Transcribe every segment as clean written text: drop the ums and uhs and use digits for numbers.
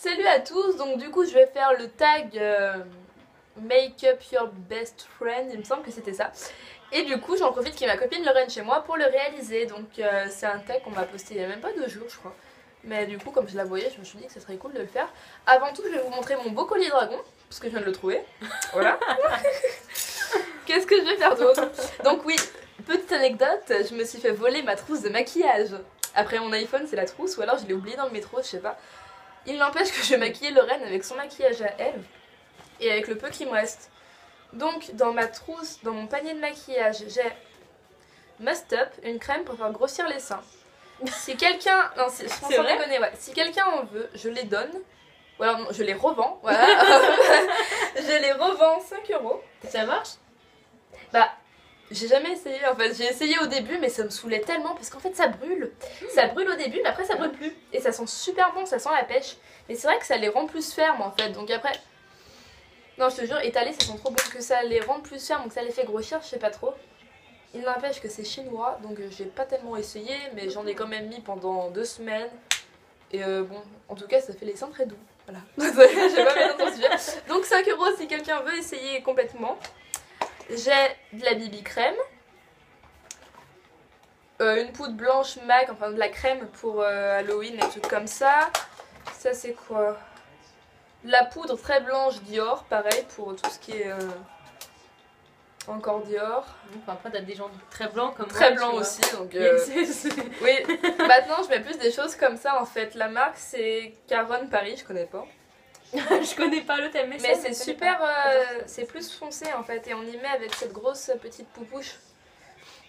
Salut à tous, donc du coup je vais faire le tag Make up your best friend, il me semble que c'était ça. Et du coup j'en profite qu'il y a ma copine Lorraine chez moi pour le réaliser. Donc c'est un tag qu'on va poster il n'y a même pas 2 jours je crois. Mais du coup comme je la voyais je me suis dit que ce serait cool de le faire. Avant tout je vais vous montrer mon beau collier dragon, parce que je viens de le trouver. Voilà. Qu'est-ce que je vais faire d'autre? Donc oui, petite anecdote, je me suis fait voler ma trousse de maquillage. Après mon iPhone c'est la trousse, ou alors je l'ai oubliée dans le métro, je sais pas. Il n'empêche que je vais maquiller Lorraine avec son maquillage à elle et avec le peu qui me reste. Donc dans ma trousse, dans mon panier de maquillage, j'ai Must Up, une crème pour faire grossir les seins. Si quelqu'un, non, je pense sans déconner, ouais. Si quelqu'un en veut, je les donne. Ou alors non, je les revends, voilà. Je les revends 5 €. Ça marche? Bah, j'ai jamais essayé en fait. J'ai essayé au début, mais ça me saoulait tellement parce qu'en fait ça brûle. Ça brûle au début, mais après ça brûle plus. Et ça sent super bon, ça sent la pêche. Mais c'est vrai que ça les rend plus fermes en fait. Donc après, non, je te jure, étalés ça sent trop bon que ça les rend plus fermes, donc ça les fait grossir, je sais pas trop. Il n'empêche que c'est chinois, donc j'ai pas tellement essayé, mais j'en ai quand même mis pendant 2 semaines. Et bon, en tout cas, ça fait les seins très doux. Voilà. Je vais pas mettre dans ton sujet. Donc 5 € si quelqu'un veut essayer complètement. J'ai de la BB crème. Une poudre blanche MAC, enfin de la crème pour Halloween et trucs comme ça. Ça c'est quoi? La poudre très blanche Dior, pareil pour tout ce qui est encore Dior. Enfin, après t'as des gens très blancs comme très moi, blanc aussi, donc oui. Maintenant je mets plus des choses comme ça en fait. La marque c'est Caron Paris, je connais pas. Je connais pas le thème, mais c'est super, c'est plus foncé en fait, et on y met avec cette grosse petite poupouche.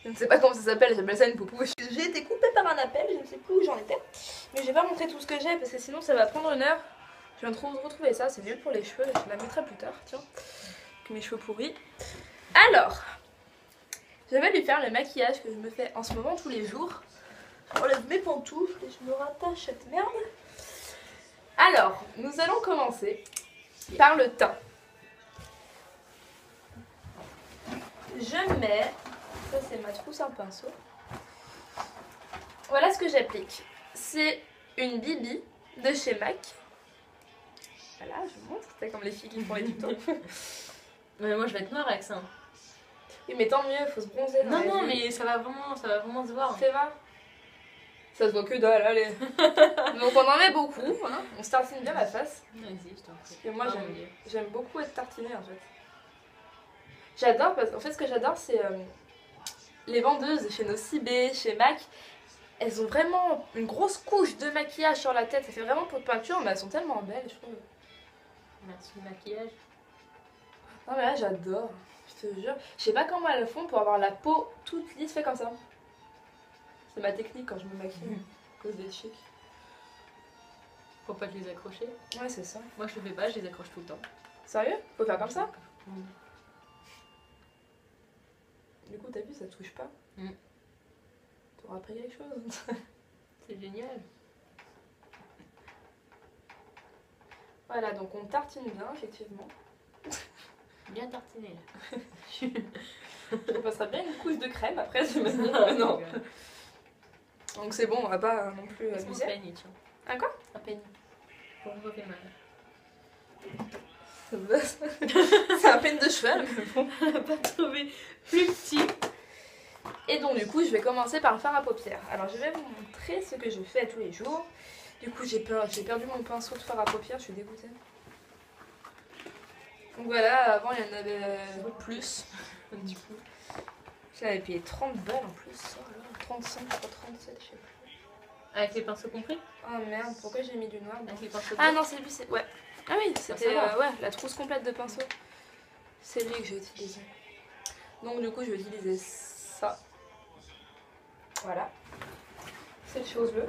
Je ne sais pas comment ça s'appelle, j'appelle ça une poupouche. J'ai été coupée par un appel, je ne sais plus où j'en étais. Mais je vais pas montrer tout ce que j'ai parce que sinon ça va prendre 1 heure. Je viens de retrouver ça, c'est nul pour les cheveux, je la mettrai plus tard, tiens. Avec mes cheveux pourris. Alors, je vais lui faire le maquillage que je me fais en ce moment tous les jours. J'enlève mes pantoufles et je me rattache cette merde. Alors, nous allons commencer par le teint. Je mets, ça c'est ma trousse à pinceau. Voilà ce que j'applique. C'est une BB de chez MAC. Voilà, je vous montre, c'est comme les filles qui font les tutos. Mais moi je vais être noire avec ça. Oui, mais tant mieux, faut se bronzer. Non, mais ça va vraiment se voir. Fais voir. Ça se voit que dalle, allez. Donc on en met beaucoup, hein. On se tartine bien la face. Vas-y, je t'en prie. Parce que moi j'aime beaucoup être tartinée en fait. J'adore, parce qu'en fait ce que j'adore c'est les vendeuses chez Nocibé, chez MAC. Elles ont vraiment une grosse couche de maquillage sur la tête, ça fait vraiment peau de peinture, mais elles sont tellement belles je trouve. Merci le maquillage. Non mais là j'adore, je te jure. Je sais pas comment elles le font pour avoir la peau toute lisse fait comme ça. C'est ma technique quand je me maquille, à cause des chics. Pour pas te les accrocher. Ouais c'est ça. Moi je le fais pas, je les accroche tout le temps. Sérieux? Faut faire comme ça? Du coup t'as vu ça touche pas. T'auras appris quelque chose. C'est génial. Voilà, donc on tartine bien effectivement. Bien tartiné là. On passera bien une couche de crème après je me dis non. Donc c'est bon, on va pas non plus abuser. Un peigne, tiens. Un quoi? Un peigne. Pour me fait mal. C'est un peigne de cheval mais bon. On n'a pas trouvé plus petit. Et donc du coup je vais commencer par le fard à paupières. Alors je vais vous montrer ce que je fais tous les jours. Du coup j'ai perdu mon pinceau de fard à paupières, je suis dégoûtée. Donc voilà, avant il y en avait plus. Du coup j'avais payé 30 balles en plus. Oh là, 35, je crois 37, je sais plus. Avec les pinceaux compris? Oh merde, pourquoi j'ai mis du noir? Avec les pinceaux Ah non c'est lui, c'est... Ouais. Ah oui, c'était ouais, la trousse complète de pinceaux. C'est lui que j'ai utilisé. Donc du coup je vais utiliser ça. Voilà. Cette chose-là.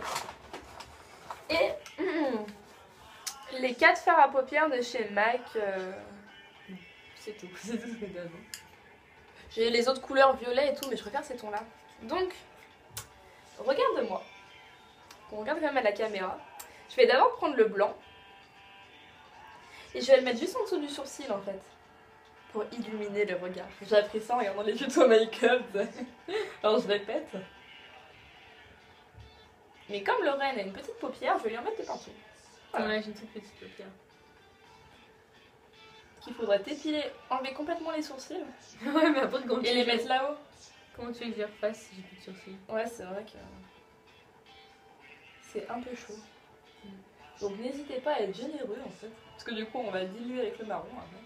Et les 4 fards à paupières de chez MAC. C'est tout. C'est tout ce que donne. J'ai les autres couleurs violet et tout, mais je préfère ces tons-là. Donc, regarde-moi. On regarde quand même à la caméra. Je vais d'abord prendre le blanc. Et je vais le mettre juste en dessous du sourcil en fait. Pour illuminer le regard. J'ai appris ça en regardant les tutos make-up. Alors je répète. Mais comme Lorraine a une petite paupière, je vais lui en mettre de partout. Ouais, j'ai une toute petite paupière. Qu'il faudrait t'épiler, enlever complètement les sourcils Ouais, mais après, quand et les mettre là-haut. Comment tu veux que je les refasse si j'ai plus de sourcils? Ouais, c'est vrai que c'est un peu chaud. Donc n'hésitez pas à être généreux en fait. Parce que du coup, on va diluer avec le marron après.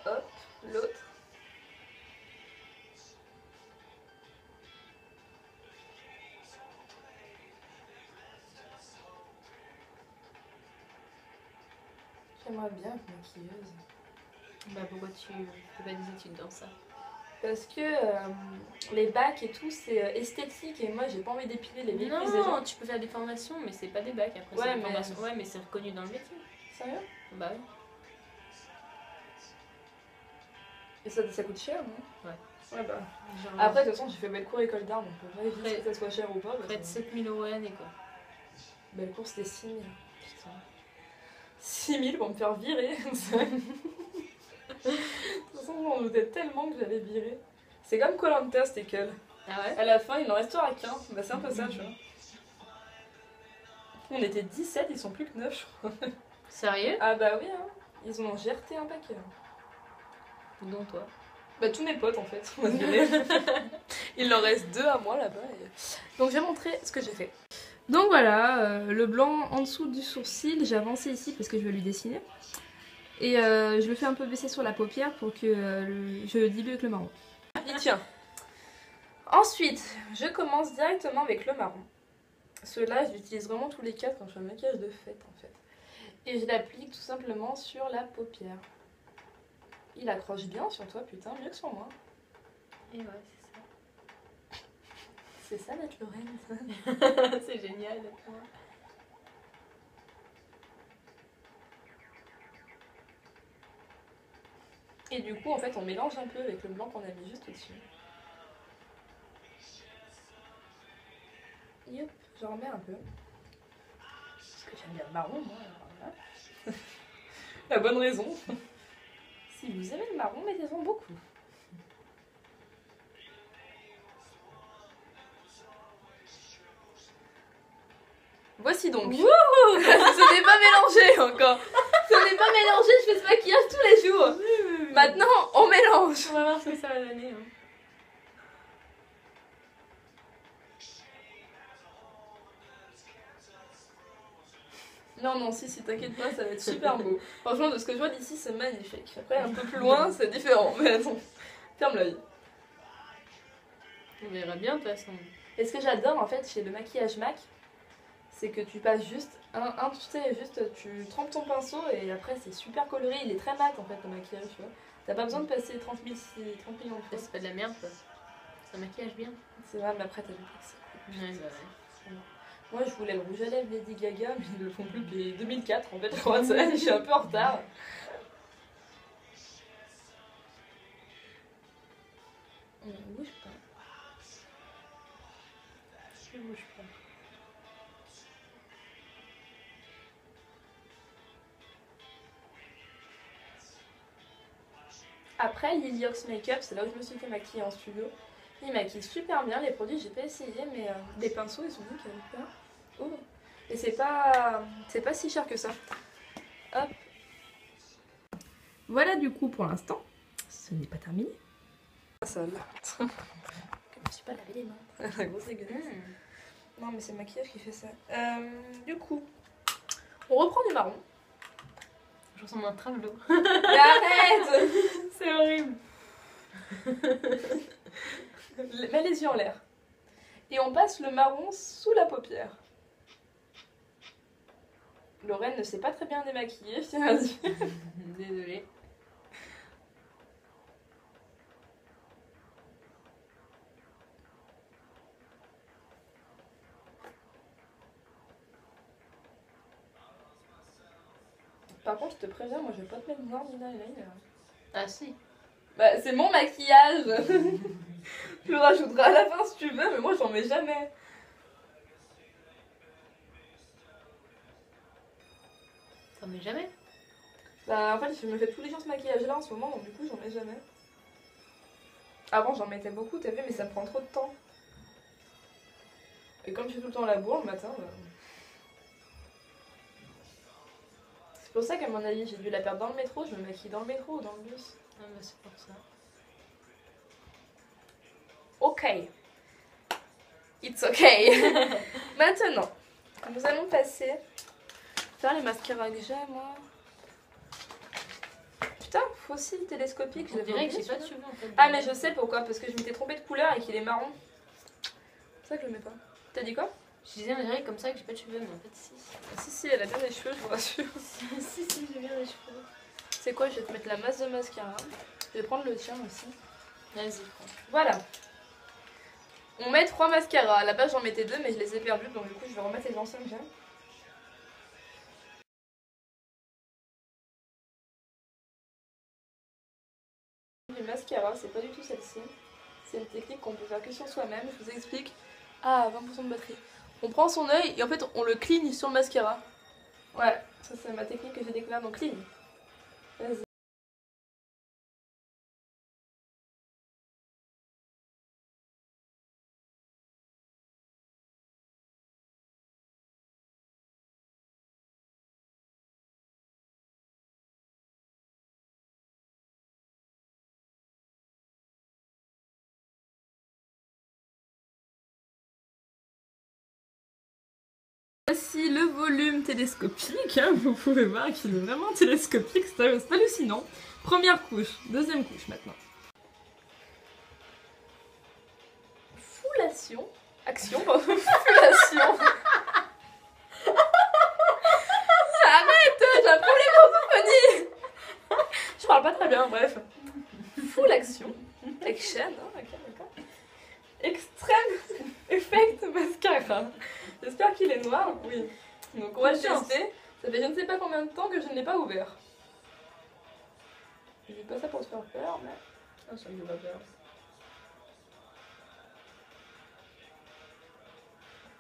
Hop, l'autre. J'aimerais bien être maquilleuse. Bah pourquoi tu fais pas des études dans ça? Parce que les bacs et tout, c'est esthétique et moi j'ai pas envie d'épiler les vieilles cuisses des gens. Non, tu peux faire des formations, mais c'est pas des bacs après. Ouais, c'est des mais- formations. Ouais, mais c'est reconnu dans le métier. Sérieux? Bah oui. Et ça coûte cher, non? Ouais. Ouais, bah. Genre, Après, de toute façon, j'ai fait Bellecour école d'art, donc on peut pas éviter Après- que ça soit cher ou pas. Parce près de que 7000 € l'année quoi. Bellecour c'était 6 000. Putain. 6 000 pour me faire virer. De toute façon, on doutait tellement que j'allais virer. C'est comme Koh-Lanta, cette école. Ah ouais? À la fin, il en restera qu'un. Bah, c'est un peu ça, tu vois. On était 17, ils sont plus que 9, je crois. Sérieux? Ah bah oui, hein. Ils ont gerté un paquet. Dont toi. Bah tous mes potes en fait. On va se virer. Il en reste 2 à moi là-bas. Donc je vais montrer ce que j'ai fait. Donc voilà, le blanc en dessous du sourcil, j'ai avancé ici parce que je vais lui dessiner. Et je le fais un peu baisser sur la paupière pour que je le dilue avec le marron. Il tient. Ensuite, je commence directement avec le marron. Ceux-là, je l'utilise vraiment tous les 4 quand je fais un maquillage de fête en fait. Et je l'applique tout simplement sur la paupière. Il accroche bien sur toi, putain, mieux que sur moi. Et ouais, c'est ça. C'est ça d'être Lorraine. C'est génial. Et du coup, en fait, on mélange un peu avec le blanc qu'on a mis juste au-dessus. Yep, j'en remets un peu. Parce que j'aime bien le marron, moi. Alors voilà. La bonne raison. Si vous aimez le marron, mettez-en beaucoup. Voici donc. Wouhou. Ce n'est pas mélangé encore. Ce n'est pas mélangé, je fais ce maquillage tous les jours. Maintenant, on mélange. On va voir ce que ça va donner. Hein. Non, non, si, t'inquiète pas, ça va être super beau. Franchement, de ce que je vois d'ici, c'est magnifique. Après, un peu plus loin, c'est différent. Mais attends, ferme l'œil. On verra bien de toute façon. Et ce que j'adore, en fait, chez le maquillage MAC, c'est que tu passes juste tu sais, juste tu trempes ton pinceau et après, c'est super coloré. Il est très mat, en fait, le maquillage, tu vois. T'as pas besoin de passer 30 millions de fois. C'est pas de la merde quoi. Ça maquillage bien. C'est vrai, mais après, t'as vu que c'est cool. Ouais, bah ouais. Moi, je voulais le rouge à lèvres Lady Gaga, mais ils le font plus depuis 2004, en fait, je crois. Je suis un peu en retard. On bouge pas. Je bouge pas. Après, Liliox Makeup, c'est là où je me suis fait maquiller en studio. Ils maquillent super bien, les produits, j'ai pas essayé, mais les pinceaux, ils sont nickel. Oh. Et c'est pas si cher que ça. Hop. Voilà du coup pour l'instant. Ce n'est pas terminé. Sale. Je me suis pas lavé les mains. La grosse dégueulasse. Non, mais c'est le maquillage qui fait ça. Du coup, on reprend du marron. Je ressemble à un travelot. Mais arrête. C'est horrible. Mets les yeux en l'air. Et on passe le marron sous la paupière. Lorraine ne sait pas très bien démaquiller, je tiens à dire. Désolée. Par contre, je te préviens, moi je vais pas te mettre noir ni d'eyeliner. Ah si. Bah, c'est mon maquillage. Tu le rajouteras à la fin si tu veux, mais moi j'en mets jamais. T'en mets jamais? Bah, en fait, je me fais tous les jours ce maquillage-là en ce moment, donc du coup, j'en mets jamais. Avant, j'en mettais beaucoup, t'as vu, mais ça me prend trop de temps. Et comme je fais tout le temps la bourre le matin, bah... C'est pour ça qu'à mon avis, j'ai dû la perdre dans le métro. Je me maquille dans le métro ou dans le bus. Ah bah c'est pour ça. Ok. It's ok. Maintenant, nous allons passer... Faire les mascaras que j'ai, moi. Putain, fossile télescopique. On dirait que j'ai pas de cheveux en fait. Ah, mais je sais pourquoi. Parce que je m'étais trompée de couleur et qu'il est marron. C'est pour ça que je le mets pas. T'as dit quoi? Je disais, on dirait comme ça que j'ai pas de cheveux, mais en fait, si. Si, elle a bien des cheveux, je vous rassure. si, j'ai bien des cheveux. C'est quoi? Je vais te mettre la masse de mascara. Je vais prendre le tien aussi. Vas-y, prends. Voilà. On met 3 mascaras. À la base, j'en mettais 2, mais je les ai perdus. Donc, du coup, je vais remettre les anciens que j'ai. Les mascaras, c'est pas du tout celle-ci. C'est une technique qu'on peut faire que sur soi-même. Je vous explique. Ah, 20% de batterie. On prend son œil et en fait, on le cligne sur le mascara. Ouais, ça c'est ma technique que j'ai découvert. Donc, cligne. Vas-y. Voici le volume télescopique, hein, vous pouvez voir qu'il est vraiment télescopique, c'est hallucinant. Première couche, deuxième couche maintenant. Foulation. Action, foulation. Arrête, j'ai un problème d'orthophonie. Je parle pas très bien, bref. Full action. Action, hein, ok, d'accord. Extrême effect mascara. J'espère qu'il est noir. Oui. Donc on va le tester. Ça fait je ne sais pas combien de temps que je ne l'ai pas ouvert. Je dis pas ça pour te faire peur, mais... Ah, ça me fait pas peur.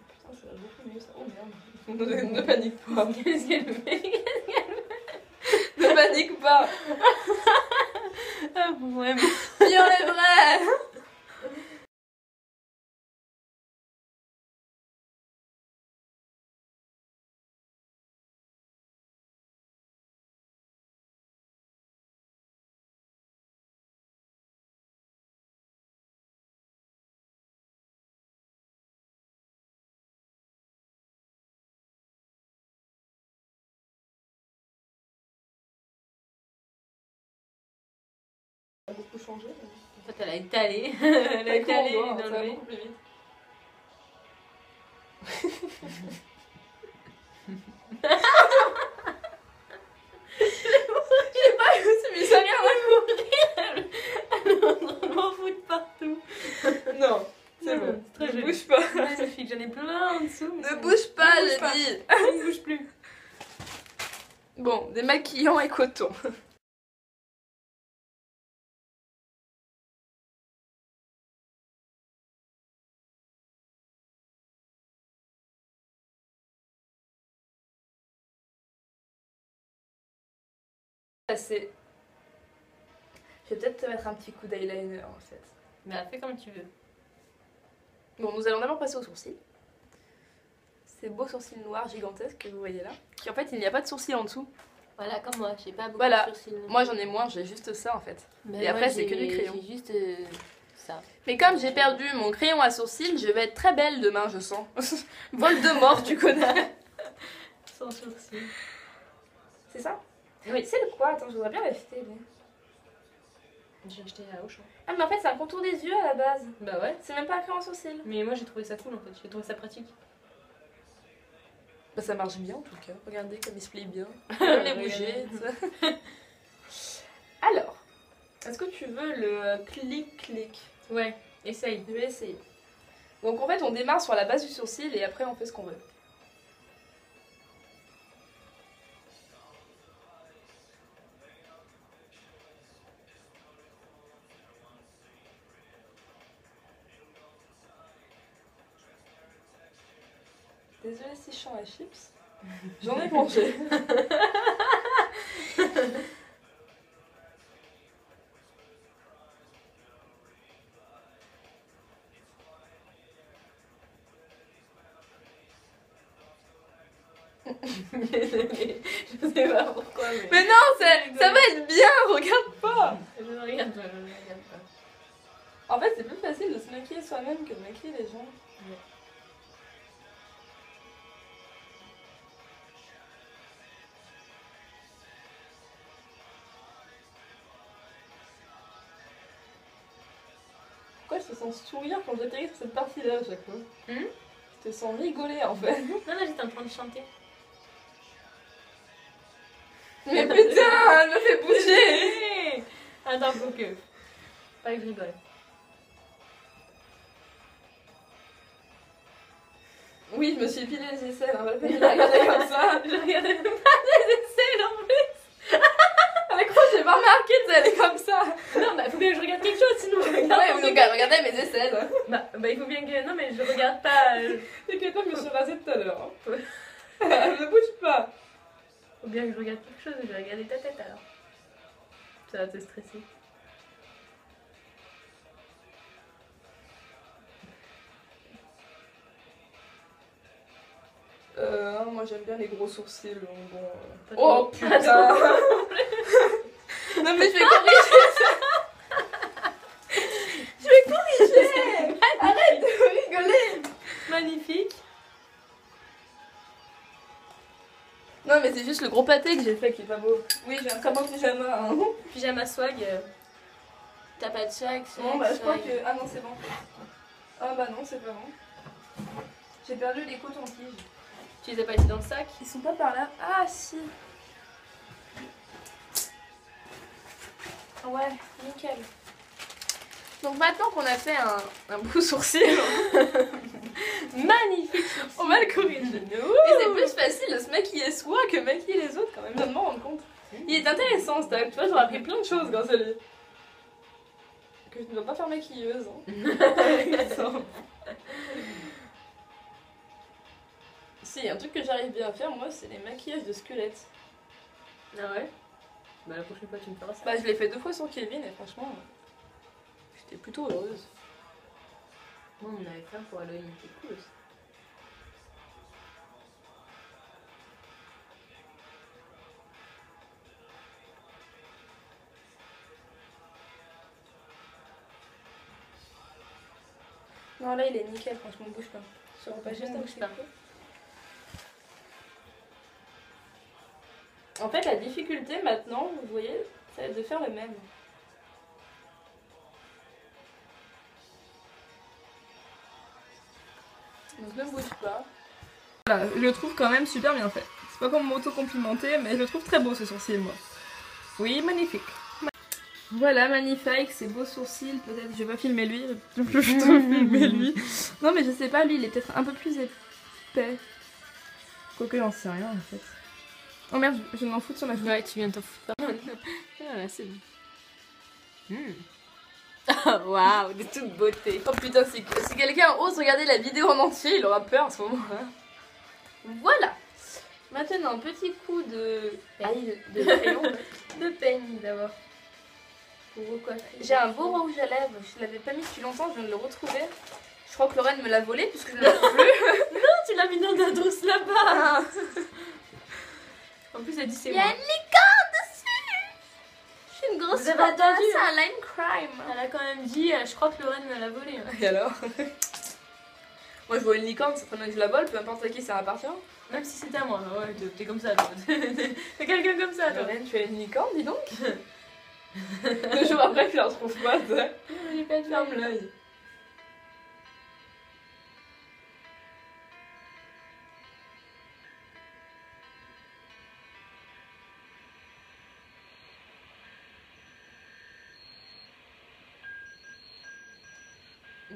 Putain, ça va beaucoup mieux ça. Oh merde. Ne panique pas. Qu'est-ce qu'elle fait? Ne panique pas. Ah ouais, mais... Bien les vrais. Ça a beaucoup changé. En fait, elle a étalé. Elle a étalé ça dans va le beaucoup plus vite. Je sais pas, mais ça vient On m'en fout de partout. Non, c'est bon. Très Ne joli. bouge pas. Magnifique, j'en ai plein en dessous. Ne bouge pas, j'ai dit. Ne bouge plus. Bon, démaquillant et coton. C'est... Je vais peut-être te mettre un petit coup d'eyeliner en fait. Mais fais comme tu veux. Bon, nous allons d'abord passer aux sourcils. Ces beaux sourcils noirs gigantesques que vous voyez là. Qui en fait, il n'y a pas de sourcils en dessous. Voilà, comme moi, j'ai pas beaucoup Voilà. de sourcils. Moi j'en ai moins, j'ai juste ça en fait. Mais et moi, après, c'est que du crayon. J'ai juste ça. Mais comme j'ai perdu mon crayon à sourcils, je vais être très belle demain, je sens. Voldemort, tu connais. Sans sourcils. C'est ça? Oui. C'est le quoi? Attends, je voudrais bien l'acheter. J'ai acheté à Auchan. Ah, mais en fait, c'est un contour des yeux à la base. Bah ouais. C'est même pas un crayon sourcil. Mais moi, j'ai trouvé ça cool en fait. J'ai trouvé ça pratique. Bah, ça marche bien en tout cas. Regardez comme il se plie bien. Même les bouger. Alors, est-ce que tu veux le clic-clic? Ouais, essaye. Je vais essayer. Donc en fait, on démarre sur la base du sourcil et après, on fait ce qu'on veut. Désolée si je chante à chips. J'en ai mangé. Je sais pas pourquoi, mais. Mais non, ça va être bien, regarde pas. Je ne regarde pas, je ne regarde pas. En fait, c'est plus facile de se maquiller soi-même que de maquiller les gens. Ouais. Pourquoi je te sens sourire quand j'atterris sur cette partie-là à chaque fois? Hmm? Je te sens rigoler en fait. Non, non, j'étais en train de chanter. Mais putain, elle me fait bouger. Attends, faut que. Pas que je rigole. Oui, je me suis épilé les aisselles, on va pas la regarder comme ça. Je regardais même pas les aisselles en plus. Avec quoi j'ai pas remarqué, tu sais, elle est comme ça. Non, bah faut bien que je regarde quelque chose sinon je regarde. Ouais, donc elle regardait mes aisselles. Bah il faut bien que. Non, mais je regarde pas. T'inquiète pas, je me suis rasée tout à l'heure. Hein. Ouais. Elle ne bouge pas. Faut bien que je regarde quelque chose, je vais regarder ta tête alors. Ça va te stresser. Moi j'aime bien les gros sourcils. Bon, Pas Oh trop. putain. Non mais je vais corriger ça. Je vais corriger. Arrête de rigoler. Magnifique. Non mais c'est juste le gros pâté que j'ai fait qui est pas beau. Oui, j'ai un très beau pyjama. Hein. Pyjama swag. T'as pas de swag, Bon bah je crois que... Ah non c'est bon. Ah bah non c'est pas bon. J'ai perdu les cotons-tiges. Tu les as pas laissés dans le sac? Ils sont pas par là. Ah si. Ouais, nickel. Donc maintenant qu'on a fait un beau sourcil, Magnifique. on va le corriger. Et c'est plus facile de se maquiller soi que maquiller les autres quand même, je viens de m'en rendre compte. Il est intéressant ce tag, tu vois, j'aurais appris plein de choses grâce à lui. Que je ne dois pas faire maquilleuse. Hein. Si, un truc que j'arrive bien à faire moi, c'est les maquillages de squelettes. Ah ouais? Bah la prochaine fois tu me feras ça. Bah je l'ai fait 2 fois sur Kevin et franchement, j'étais plutôt heureuse. Moi on avait fait un pour Halloween, c'était cool aussi. Non là il est nickel, franchement bouge pas. Je pas juste un Bouge petit pas. peu. En fait la difficulté maintenant, vous voyez, ça va être de faire le même. Donc ne bouge pas. Voilà, je le trouve quand même super bien fait. C'est pas pour m'auto-complimenter, mais je le trouve très beau ce sourcil moi. Oui, magnifique. Voilà, magnifique, ces beaux sourcils. Peut-être je vais pas filmer lui, je vais plutôt filmer lui. Non mais je sais pas, lui il est peut-être un peu plus épais. Quoique j'en sais rien en fait. Oh merde, je m'en fous sur ma joue. Ouais, tu viens de t'en foutre. Ah, c'est bon. Waouh, de toute beauté. Oh putain, si quelqu'un ose regarder la vidéo en entier, il aura peur à ce moment-là. Voilà. Maintenant, un petit coup de... de crayon. De peigne d'abord. Pour recoiffer. J'ai un beau rouge à lèvres, je l'avais pas mis depuis longtemps, je viens de le retrouver. Je crois que Lorraine me l'a volé puisque je ne l'ai plus. Non, tu l'as mis dans ta douce là-bas. En plus, elle dit c'est Il y a moi. une licorne dessus. Je suis une grosse Vous avez fadasse, entendu, c'est un line crime. Elle a quand même dit, je crois que Lorraine me l'a volé. Et alors? Moi je vois une licorne, c'est très bien que je la vole, peu importe à qui ça appartient. Même si c'était à moi. Ouais, t'es comme ça, toi. T'es quelqu'un comme ça, toi. Lorraine, tu as une licorne, dis donc. 2 jours après, je la retrouve pas, tu sais. J'ai pas de Ferme l'œil.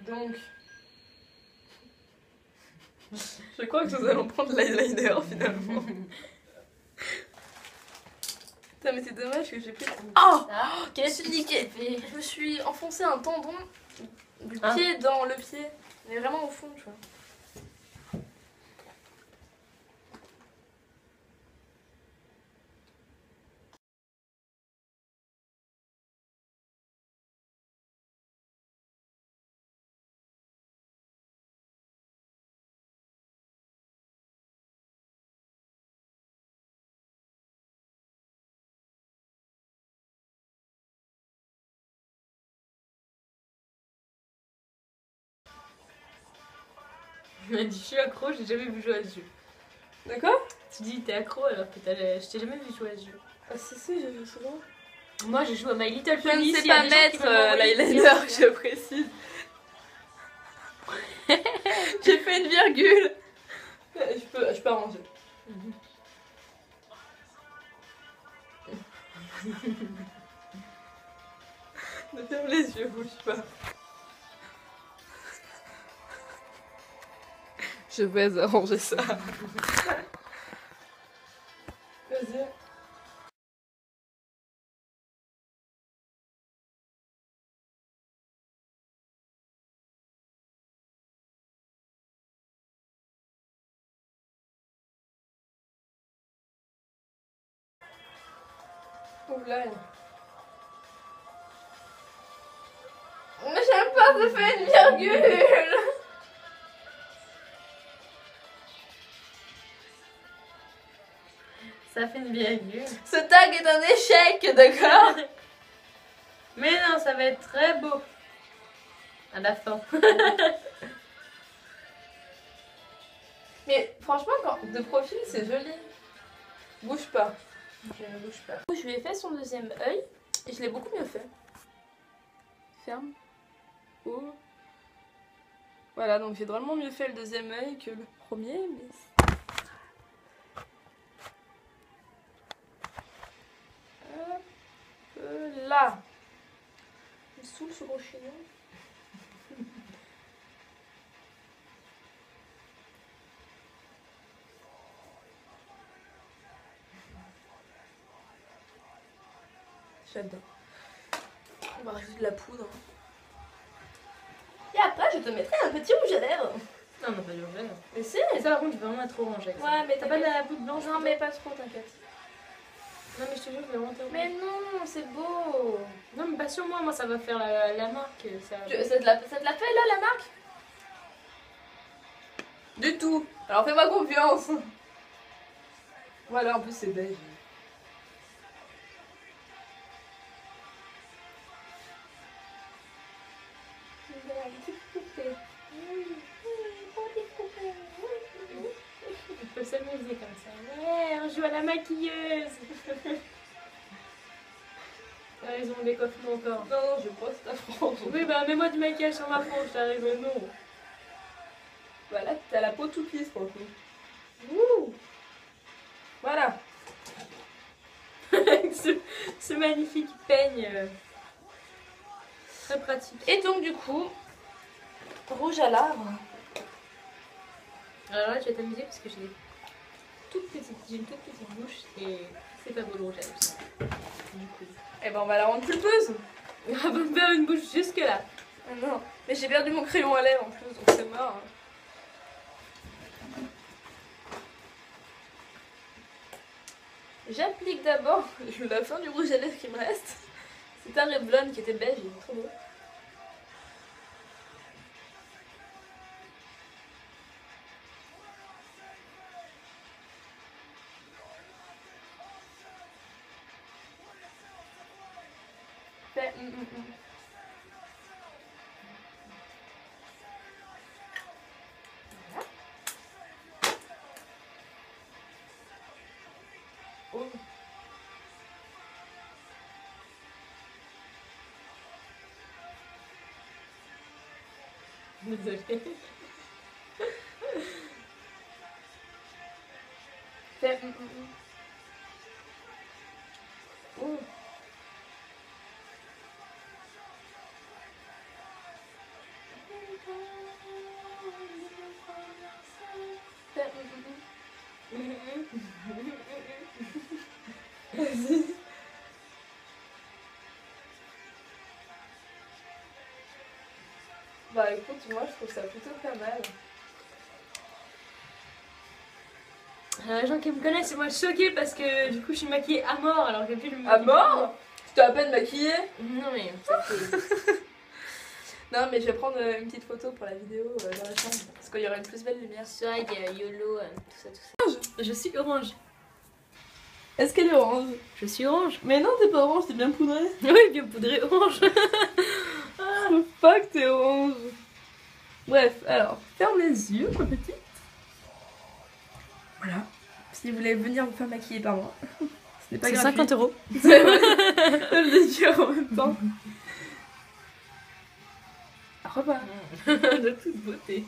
Donc, je crois que nous allons prendre l'eyeliner finalement. Putain, mais c'est dommage que j'ai plus. Oh! Qu'est-ce que tu fais? Je me suis enfoncé un tendon du Ah. pied dans le pied. Mais vraiment au fond, tu vois. Il m'a dit je suis accro, j'ai jamais vu jouer à ce jeu. D'accord. Tu dis t'es accro alors que je t'ai jamais vu jouer à ce jeu. Ah si, j'ai vu souvent. Moi j'ai joué à My Little Je Pony. ne sais pas mettre l'eyeliner, je précise. J'ai fait une virgule. Je peux arranger. Ne ferme les yeux, bouge pas. Je vais arranger ça. Vas-y. Oula. Mais j'aime pas, ça fait une virgule. Ça fait une virgule. Ce tag est un échec, d'accord? Mais non, ça va être très beau. À la fin. Mais franchement, de profil, c'est joli. Bouge pas. Je ne bouge pas. Je lui ai fait son deuxième œil et je l'ai beaucoup mieux fait. Ferme. Oh. Voilà, donc j'ai drôlement mieux fait le deuxième œil que le premier, mais... Hop là. Il me saoule ce gros chignon. J'adore. On va rajouter de la poudre. Et après, je te mettrai un petit rouge à lèvres. Non, non, pas du rouge. Mais si. Et ça, par contre, tu vas vraiment être orange avec ça. Ouais, mais t'as pas de la poudre blanche? Non, mais pas trop, t'inquiète. Non, mais je te jure, je vais vraiment Mais non, c'est beau. Non, mais pas sur moi, moi ça va faire la marque. Ça te l'a fait là, la marque? Du tout. Alors fais-moi confiance. Voilà, en plus c'est beige. On peut s'amuser comme ça. Ouais, on joue à la maquilleuse. Ah, ils ont des coiffements encore. Non, je brosse ta frange. Oui, bah mets-moi du maquillage sur ma frange, t'arrives. Non. Voilà, t'as la peau toute lisse pour le coup. Ouh. Voilà. ce magnifique peigne. Très pratique. Et donc du coup, rouge à lèvres. Alors là, tu vas t'amuser parce que j'ai une toute petite bouche et c'est pas beau le rouge à lèvres. Du coup. Eh ben on va la rendre pulpeuse. On va me faire une bouche jusque là. Oh non, mais j'ai perdu mon crayon à lèvres en plus, donc c'est mort. J'applique d'abord la fin du rouge à lèvres qui me reste. C'est un Revlon qui était beige, il est trop beau. Fait, Voilà. Oh. Désolée. Fait, Oh. Fait, Vas-y. Bah écoute, moi je trouve ça plutôt pas mal. Les gens qui me connaissent, ils vont être choqués parce que du coup je suis maquillée à mort alors que puis je me À mort? Tu t'es à peine maquillée? Non mais ça fait... Non mais je vais prendre une petite photo pour la vidéo dans la chambre parce qu'il y aura une plus belle lumière. Swag, YOLO, tout ça. Je suis orange. Est-ce qu'elle est orange? Je suis orange. Mais non, t'es pas orange, t'es bien poudrée. Oui, bien poudré orange. Ah, le fuck, t'es orange. Bref, alors, ferme les yeux, ma petite. Voilà. Si vous voulez venir vous faire maquiller par moi, ce n'est pas gratuit. 50 €. C'est vrai. Je le dis en même temps. Au revoir. De toute beauté.